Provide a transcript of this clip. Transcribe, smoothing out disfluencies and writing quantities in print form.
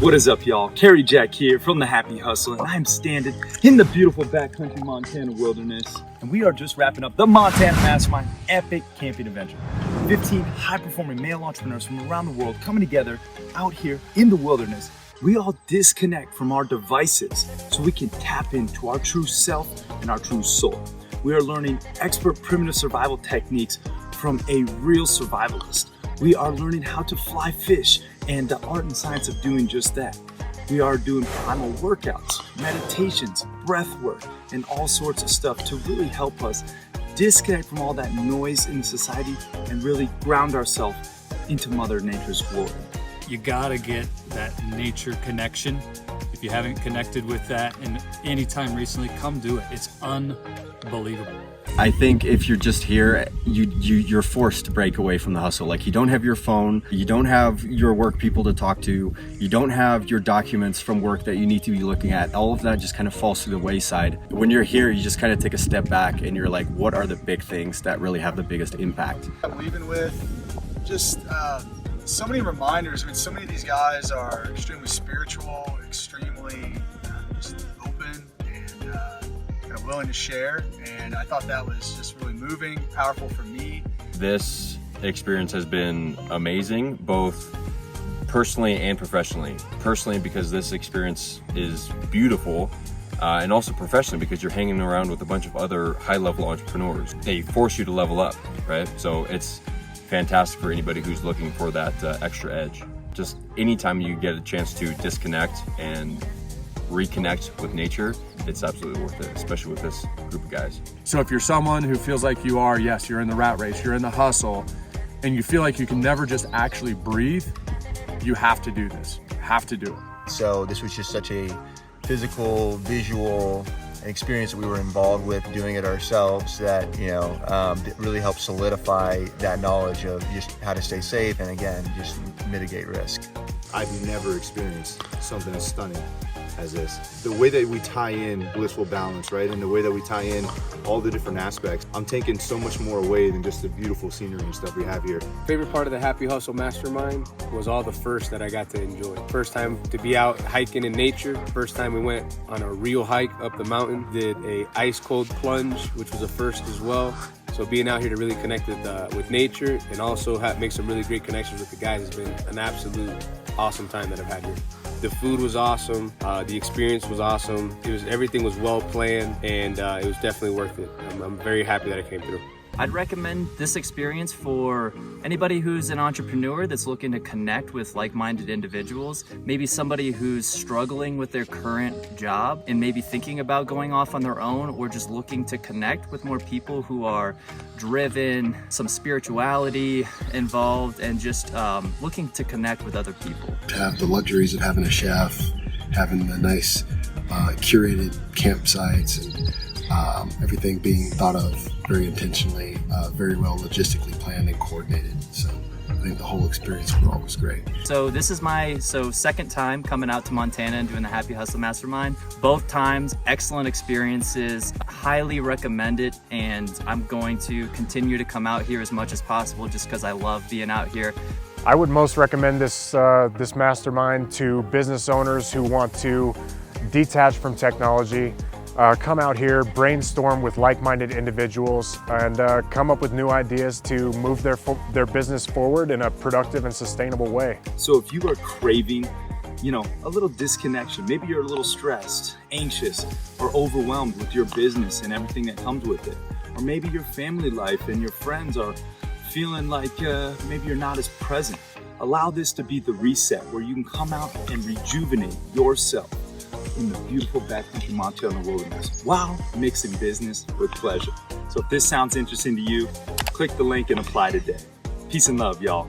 What is up, y'all? Cary Jack here from the Happy Hustle, and I'm standing in the beautiful backcountry Montana wilderness, and we are just wrapping up the Montana Mastermind epic camping adventure. 15 high-performing male entrepreneurs from around the world coming together out here in the wilderness. We all disconnect from our devices so we can tap into our true self and our true soul. We are learning expert primitive survival techniques from a real survivalist. We are learning how to fly fish and the art and science of doing just that. We are doing primal workouts, meditations, breath work, and all sorts of stuff to really help us disconnect from all that noise in society and really ground ourselves into Mother Nature's glory. You gotta get that nature connection. If you haven't connected with that in any time recently, come do it. It's unbelievable. I think if you're just here, you're forced to break away from the hustle. Like, you don't have your phone, you don't have your work people to talk to, you don't have your documents from work that you need to be looking at. All of that just kind of falls to the wayside. When you're here, you just kind of take a step back and you're like, what are the big things that really have the biggest impact? I'm leaving with just so many reminders. I mean, so many of these guys are extremely spiritual, extremely just open and kind of willing to share. And I thought that was just really moving, powerful for me. This experience has been amazing, both personally and professionally. Personally, because this experience is beautiful, and also professionally because you're hanging around with a bunch of other high-level entrepreneurs. They force you to level up, right? So it's fantastic for anybody who's looking for that extra edge. Just anytime you get a chance to disconnect and reconnect with nature, it's absolutely worth it, especially with this group of guys. So if you're someone who feels like you are, yes, you're in the rat race, you're in the hustle, and you feel like you can never just actually breathe, you have to do this. You have to do it. So this was just such a physical, visual experience that we were involved with, doing it ourselves, that it really helped solidify that knowledge of just how to stay safe and, again, just mitigate risk. I've never experienced something as stunning as this. The way that we tie in blissful balance, right, and the way that we tie in all the different aspects, I'm taking so much more away than just the beautiful scenery and stuff we have here. Favorite part of the Happy Hustle Mastermind was all the firsts that I got to enjoy. First time to be out hiking in nature. First time we went on a real hike up the mountain. Did a ice cold plunge, which was a first as well. So being out here to really connect with nature and also make some really great connections with the guys has been an absolute awesome time that I've had here. The food was awesome, the experience was awesome. Everything was well planned, and it was definitely worth it. I'm very happy that I came through. I'd recommend this experience for anybody who's an entrepreneur that's looking to connect with like-minded individuals, maybe somebody who's struggling with their current job and maybe thinking about going off on their own, or just looking to connect with more people who are driven, some spirituality involved, and just looking to connect with other people. To have the luxuries of having a chef, having the nice curated campsites, and everything being thought of very intentionally, very well logistically planned and coordinated. So I think the whole experience overall was great. So this is my second time coming out to Montana and doing the Happy Hustle Mastermind. Both times, excellent experiences, highly recommend it, and I'm going to continue to come out here as much as possible just because I love being out here. I would most recommend this mastermind to business owners who want to detach from technology. Come out here, brainstorm with like-minded individuals, and come up with new ideas to move their business forward in a productive and sustainable way. So if you are craving, a little disconnection, maybe you're a little stressed, anxious, or overwhelmed with your business and everything that comes with it, or maybe your family life and your friends are feeling like maybe you're not as present, allow this to be the reset where you can come out and rejuvenate yourself in the beautiful backcountry Montana wilderness while mixing business with pleasure. So if this sounds interesting to you, click the link and apply today. Peace and love, y'all.